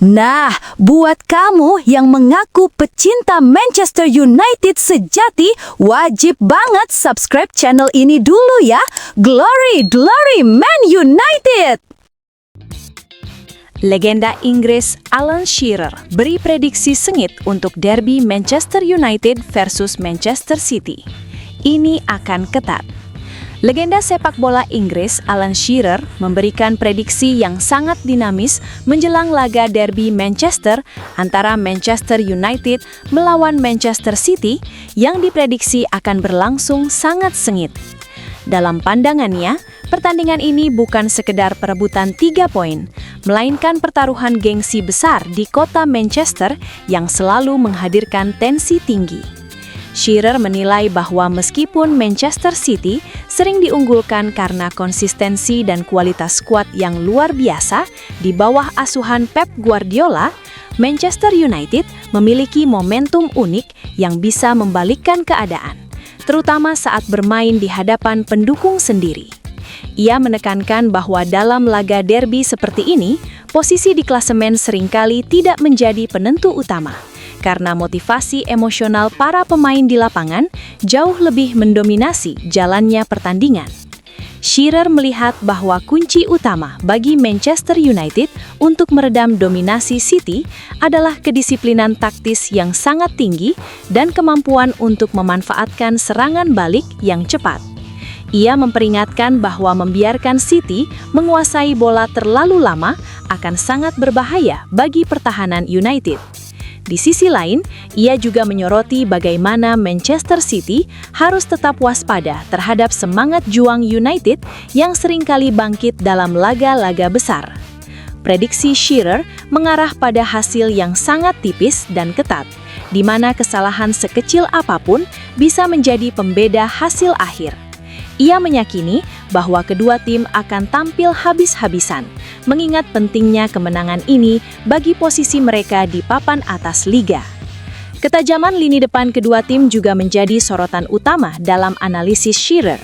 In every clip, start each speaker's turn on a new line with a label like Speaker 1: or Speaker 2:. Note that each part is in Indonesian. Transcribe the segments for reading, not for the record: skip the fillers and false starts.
Speaker 1: Nah, buat kamu yang mengaku pecinta Manchester United sejati, wajib banget subscribe channel ini dulu ya. Glory, glory Man United!
Speaker 2: Legenda Inggris Alan Shearer beri prediksi sengit untuk derby Manchester United versus Manchester City. Ini akan ketat. Legenda sepak bola Inggris Alan Shearer memberikan prediksi yang sangat dinamis menjelang laga derby Manchester antara Manchester United melawan Manchester City yang diprediksi akan berlangsung sangat sengit. Dalam pandangannya, pertandingan ini bukan sekedar perebutan 3 poin, melainkan pertaruhan gengsi besar di kota Manchester yang selalu menghadirkan tensi tinggi. Shearer menilai bahwa meskipun Manchester City sering diunggulkan karena konsistensi dan kualitas skuad yang luar biasa di bawah asuhan Pep Guardiola, Manchester United memiliki momentum unik yang bisa membalikkan keadaan, terutama saat bermain di hadapan pendukung sendiri. Ia menekankan bahwa dalam laga derby seperti ini, posisi di klasemen seringkali tidak menjadi penentu utama, karena motivasi emosional para pemain di lapangan jauh lebih mendominasi jalannya pertandingan. Shearer melihat bahwa kunci utama bagi Manchester United untuk meredam dominasi City adalah kedisiplinan taktis yang sangat tinggi dan kemampuan untuk memanfaatkan serangan balik yang cepat. Ia memperingatkan bahwa membiarkan City menguasai bola terlalu lama akan sangat berbahaya bagi pertahanan United. Di sisi lain, ia juga menyoroti bagaimana Manchester City harus tetap waspada terhadap semangat juang United yang seringkali bangkit dalam laga-laga besar. Prediksi Shearer mengarah pada hasil yang sangat tipis dan ketat, di mana kesalahan sekecil apapun bisa menjadi pembeda hasil akhir. Ia meyakini bahwa kedua tim akan tampil habis-habisan, mengingat pentingnya kemenangan ini bagi posisi mereka di papan atas liga. Ketajaman lini depan kedua tim juga menjadi sorotan utama dalam analisis Shearer.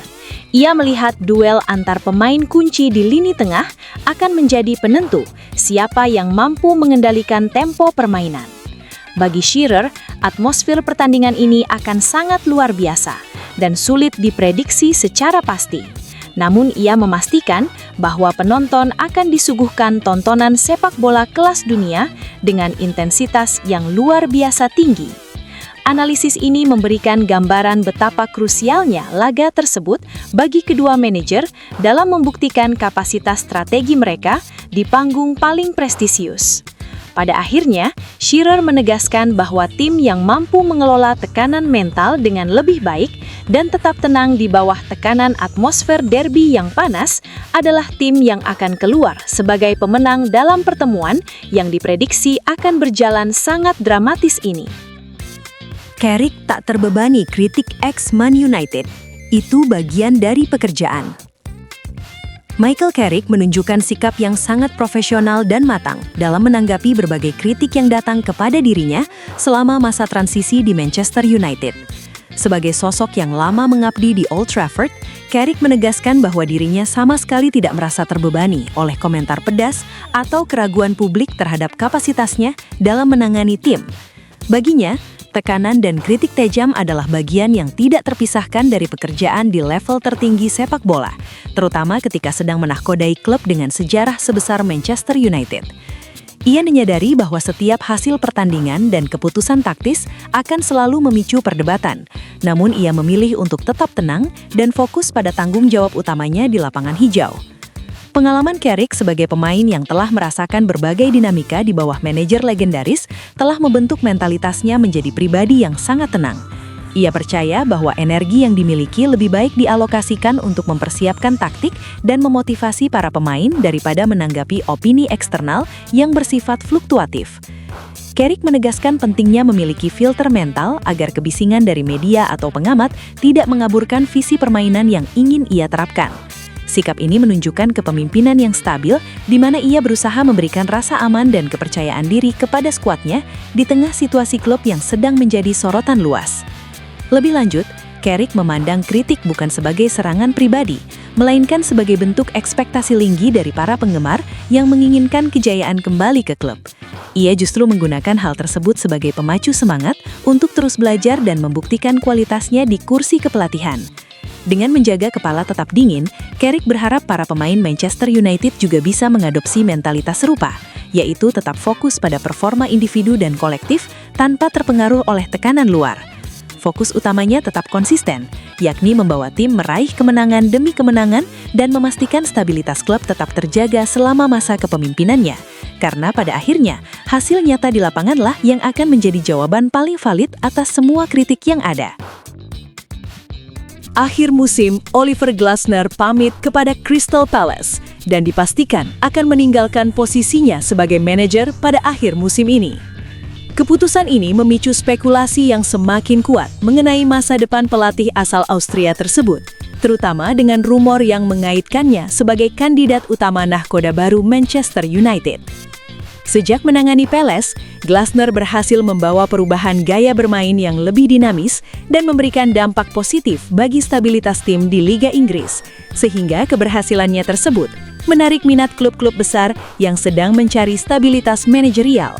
Speaker 2: Ia melihat duel antar pemain kunci di lini tengah akan menjadi penentu siapa yang mampu mengendalikan tempo permainan. Bagi Shearer, atmosfer pertandingan ini akan sangat luar biasa dan sulit diprediksi secara pasti. Namun ia memastikan bahwa penonton akan disuguhkan tontonan sepak bola kelas dunia dengan intensitas yang luar biasa tinggi. Analisis ini memberikan gambaran betapa krusialnya laga tersebut bagi kedua manajer dalam membuktikan kapasitas strategi mereka di panggung paling prestisius. Pada akhirnya, Shearer menegaskan bahwa tim yang mampu mengelola tekanan mental dengan lebih baik dan tetap tenang di bawah tekanan atmosfer derby yang panas adalah tim yang akan keluar sebagai pemenang dalam pertemuan yang diprediksi akan berjalan sangat dramatis ini.
Speaker 3: Carrick tak terbebani kritik ex-Man United. Itu bagian dari pekerjaan. Michael Carrick menunjukkan sikap yang sangat profesional dan matang dalam menanggapi berbagai kritik yang datang kepada dirinya selama masa transisi di Manchester United. Sebagai sosok yang lama mengabdi di Old Trafford, Carrick menegaskan bahwa dirinya sama sekali tidak merasa terbebani oleh komentar pedas atau keraguan publik terhadap kapasitasnya dalam menangani tim. Baginya, tekanan dan kritik tajam adalah bagian yang tidak terpisahkan dari pekerjaan di level tertinggi sepak bola, terutama ketika sedang menahkodai klub dengan sejarah sebesar Manchester United. Ia menyadari bahwa setiap hasil pertandingan dan keputusan taktis akan selalu memicu perdebatan, namun ia memilih untuk tetap tenang dan fokus pada tanggung jawab utamanya di lapangan hijau. Pengalaman Carrick sebagai pemain yang telah merasakan berbagai dinamika di bawah manajer legendaris telah membentuk mentalitasnya menjadi pribadi yang sangat tenang. Ia percaya bahwa energi yang dimiliki lebih baik dialokasikan untuk mempersiapkan taktik dan memotivasi para pemain daripada menanggapi opini eksternal yang bersifat fluktuatif. Carrick menegaskan pentingnya memiliki filter mental agar kebisingan dari media atau pengamat tidak mengaburkan visi permainan yang ingin ia terapkan. Sikap ini menunjukkan kepemimpinan yang stabil, di mana ia berusaha memberikan rasa aman dan kepercayaan diri kepada skuadnya di tengah situasi klub yang sedang menjadi sorotan luas. Lebih lanjut, Carrick memandang kritik bukan sebagai serangan pribadi, melainkan sebagai bentuk ekspektasi tinggi dari para penggemar yang menginginkan kejayaan kembali ke klub. Ia justru menggunakan hal tersebut sebagai pemacu semangat untuk terus belajar dan membuktikan kualitasnya di kursi kepelatihan. Dengan menjaga kepala tetap dingin, Carrick berharap para pemain Manchester United juga bisa mengadopsi mentalitas serupa, yaitu tetap fokus pada performa individu dan kolektif tanpa terpengaruh oleh tekanan luar. Fokus utamanya tetap konsisten, yakni membawa tim meraih kemenangan demi kemenangan dan memastikan stabilitas klub tetap terjaga selama masa kepemimpinannya. Karena pada akhirnya, hasil nyata di lapanganlah yang akan menjadi jawaban paling valid atas semua kritik yang ada.
Speaker 2: Akhir musim, Oliver Glasner pamit kepada Crystal Palace dan dipastikan akan meninggalkan posisinya sebagai manajer pada akhir musim ini. Keputusan ini memicu spekulasi yang semakin kuat mengenai masa depan pelatih asal Austria tersebut, terutama dengan rumor yang mengaitkannya sebagai kandidat utama nahkoda baru Manchester United. Sejak menangani Palace, Glasner berhasil membawa perubahan gaya bermain yang lebih dinamis dan memberikan dampak positif bagi stabilitas tim di Liga Inggris, sehingga keberhasilannya tersebut menarik minat klub-klub besar yang sedang mencari stabilitas manajerial.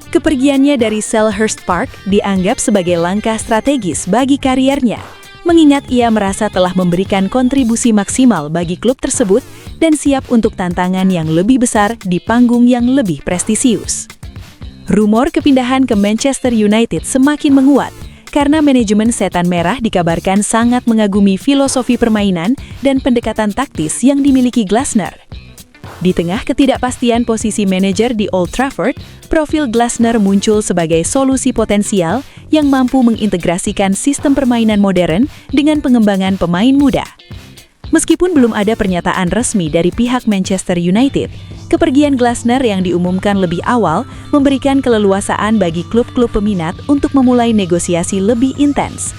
Speaker 2: Kepergiannya dari Selhurst Park dianggap sebagai langkah strategis bagi kariernya, mengingat ia merasa telah memberikan kontribusi maksimal bagi klub tersebut dan siap untuk tantangan yang lebih besar di panggung yang lebih prestisius. Rumor kepindahan ke Manchester United semakin menguat karena manajemen Setan Merah dikabarkan sangat mengagumi filosofi permainan dan pendekatan taktis yang dimiliki Glasner. Di tengah ketidakpastian posisi manajer di Old Trafford, profil Glasner muncul sebagai solusi potensial yang mampu mengintegrasikan sistem permainan modern dengan pengembangan pemain muda. Meskipun belum ada pernyataan resmi dari pihak Manchester United, kepergian Glasner yang diumumkan lebih awal memberikan keleluasaan bagi klub-klub peminat untuk memulai negosiasi lebih intens.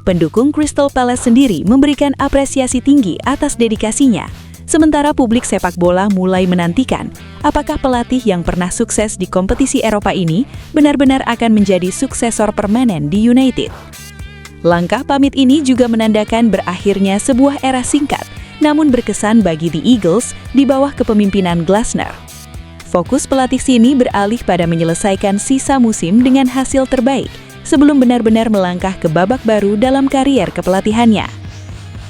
Speaker 2: Pendukung Crystal Palace sendiri memberikan apresiasi tinggi atas dedikasinya, sementara publik sepak bola mulai menantikan apakah pelatih yang pernah sukses di kompetisi Eropa ini benar-benar akan menjadi suksesor permanen di United. Langkah pamit ini juga menandakan berakhirnya sebuah era singkat, namun berkesan bagi The Eagles di bawah kepemimpinan Glasner. Fokus pelatih sini beralih pada menyelesaikan sisa musim dengan hasil terbaik, sebelum benar-benar melangkah ke babak baru dalam karier kepelatihannya.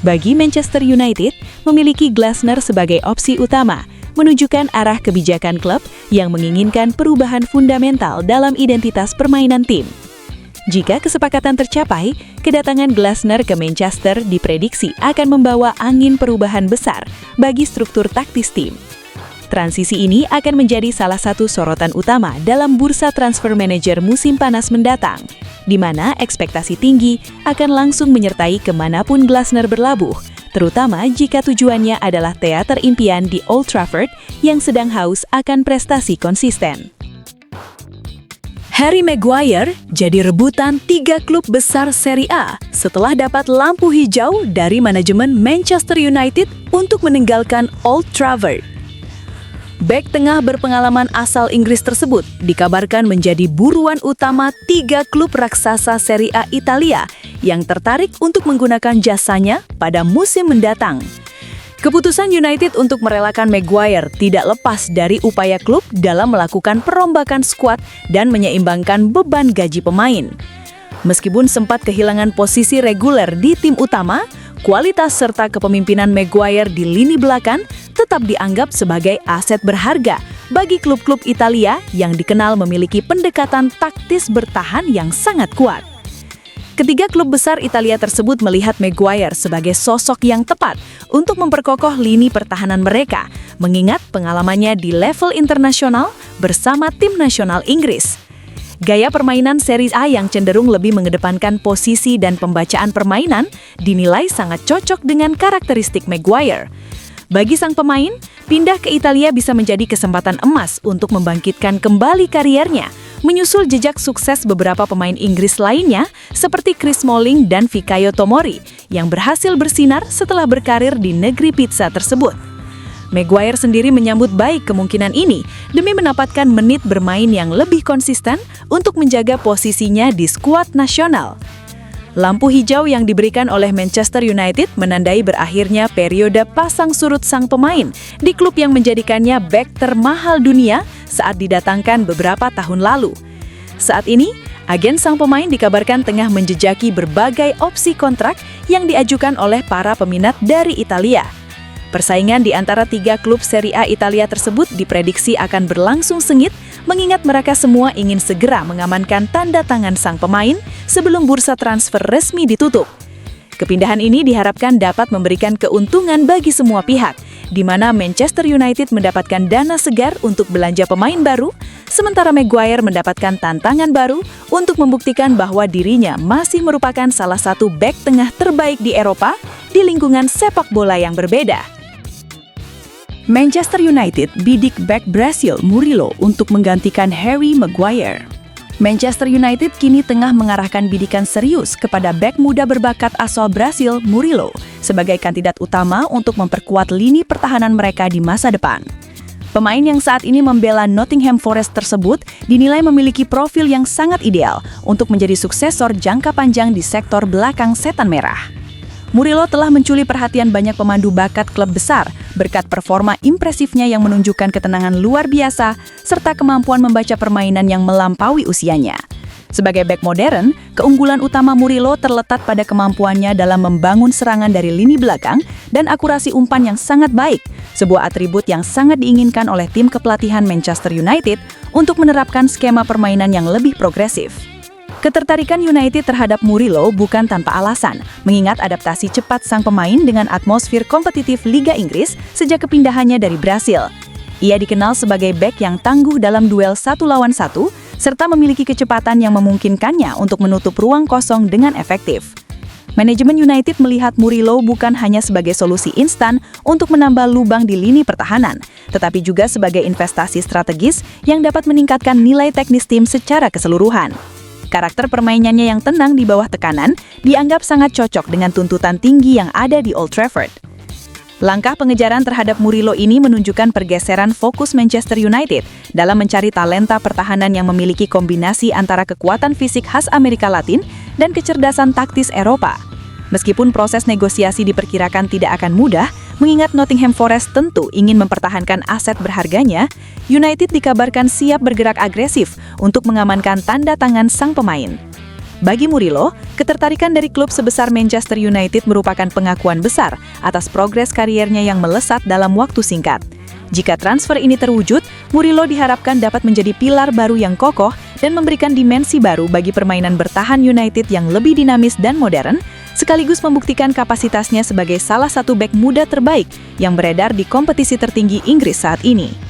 Speaker 2: Bagi Manchester United, memiliki Glasner sebagai opsi utama, menunjukkan arah kebijakan klub yang menginginkan perubahan fundamental dalam identitas permainan tim. Jika kesepakatan tercapai, kedatangan Glasner ke Manchester diprediksi akan membawa angin perubahan besar bagi struktur taktis tim. Transisi ini akan menjadi salah satu sorotan utama dalam bursa transfer manager musim panas mendatang, di mana ekspektasi tinggi akan langsung menyertai kemanapun Glasner berlabuh, terutama jika tujuannya adalah teater impian di Old Trafford yang sedang haus akan prestasi konsisten. Harry Maguire jadi rebutan 3 klub besar Serie A setelah dapat lampu hijau dari manajemen Manchester United untuk meninggalkan Old Trafford. Bek tengah berpengalaman asal Inggris tersebut dikabarkan menjadi buruan utama 3 klub raksasa Serie A Italia yang tertarik untuk menggunakan jasanya pada musim mendatang. Keputusan United untuk merelakan Maguire tidak lepas dari upaya klub dalam melakukan perombakan skuad dan menyeimbangkan beban gaji pemain. Meskipun sempat kehilangan posisi reguler di tim utama, kualitas serta kepemimpinan Maguire di lini belakang tetap dianggap sebagai aset berharga bagi klub-klub Italia yang dikenal memiliki pendekatan taktis bertahan yang sangat kuat. Ketiga klub besar Italia tersebut melihat Maguire sebagai sosok yang tepat untuk memperkokoh lini pertahanan mereka, mengingat pengalamannya di level internasional bersama tim nasional Inggris. Gaya permainan Serie A yang cenderung lebih mengedepankan posisi dan pembacaan permainan dinilai sangat cocok dengan karakteristik Maguire. Bagi sang pemain, pindah ke Italia bisa menjadi kesempatan emas untuk membangkitkan kembali kariernya, menyusul jejak sukses beberapa pemain Inggris lainnya seperti Chris Smalling dan Fikayo Tomori yang berhasil bersinar setelah berkarir di negeri pizza tersebut. Maguire sendiri menyambut baik kemungkinan ini demi mendapatkan menit bermain yang lebih konsisten untuk menjaga posisinya di skuad nasional. Lampu hijau yang diberikan oleh Manchester United menandai berakhirnya periode pasang surut sang pemain di klub yang menjadikannya bek termahal dunia saat didatangkan beberapa tahun lalu. Saat ini, agen sang pemain dikabarkan tengah menjejaki berbagai opsi kontrak yang diajukan oleh para peminat dari Italia. Persaingan di antara 3 klub Serie A Italia tersebut diprediksi akan berlangsung sengit, mengingat mereka semua ingin segera mengamankan tanda tangan sang pemain sebelum bursa transfer resmi ditutup. Kepindahan ini diharapkan dapat memberikan keuntungan bagi semua pihak, di mana Manchester United mendapatkan dana segar untuk belanja pemain baru, sementara Maguire mendapatkan tantangan baru untuk membuktikan bahwa dirinya masih merupakan salah satu bek tengah terbaik di Eropa di lingkungan sepak bola yang berbeda. Manchester United bidik bek Brasil Murilo untuk menggantikan Harry Maguire. Manchester United kini tengah mengarahkan bidikan serius kepada bek muda berbakat asal Brasil Murilo sebagai kandidat utama untuk memperkuat lini pertahanan mereka di masa depan. Pemain yang saat ini membela Nottingham Forest tersebut dinilai memiliki profil yang sangat ideal untuk menjadi suksesor jangka panjang di sektor belakang setan merah. Murilo telah mencuri perhatian banyak pemandu bakat klub besar berkat performa impresifnya yang menunjukkan ketenangan luar biasa serta kemampuan membaca permainan yang melampaui usianya. Sebagai bek modern, keunggulan utama Murilo terletak pada kemampuannya dalam membangun serangan dari lini belakang dan akurasi umpan yang sangat baik, sebuah atribut yang sangat diinginkan oleh tim kepelatihan Manchester United untuk menerapkan skema permainan yang lebih progresif. Ketertarikan United terhadap Murilo bukan tanpa alasan, mengingat adaptasi cepat sang pemain dengan atmosfer kompetitif Liga Inggris sejak kepindahannya dari Brasil. Ia dikenal sebagai bek yang tangguh dalam duel 1 lawan 1, serta memiliki kecepatan yang memungkinkannya untuk menutup ruang kosong dengan efektif. Manajemen United melihat Murilo bukan hanya sebagai solusi instan untuk menambah lubang di lini pertahanan, tetapi juga sebagai investasi strategis yang dapat meningkatkan nilai teknis tim secara keseluruhan. Karakter permainannya yang tenang di bawah tekanan dianggap sangat cocok dengan tuntutan tinggi yang ada di Old Trafford. Langkah pengejaran terhadap Murilo ini menunjukkan pergeseran fokus Manchester United dalam mencari talenta pertahanan yang memiliki kombinasi antara kekuatan fisik khas Amerika Latin dan kecerdasan taktis Eropa. Meskipun proses negosiasi diperkirakan tidak akan mudah, mengingat Nottingham Forest tentu ingin mempertahankan aset berharganya, United dikabarkan siap bergerak agresif untuk mengamankan tanda tangan sang pemain. Bagi Murilo, ketertarikan dari klub sebesar Manchester United merupakan pengakuan besar atas progres kariernya yang melesat dalam waktu singkat. Jika transfer ini terwujud, Murilo diharapkan dapat menjadi pilar baru yang kokoh dan memberikan dimensi baru bagi permainan bertahan United yang lebih dinamis dan modern, sekaligus membuktikan kapasitasnya sebagai salah satu bek muda terbaik yang beredar di kompetisi tertinggi Inggris saat ini.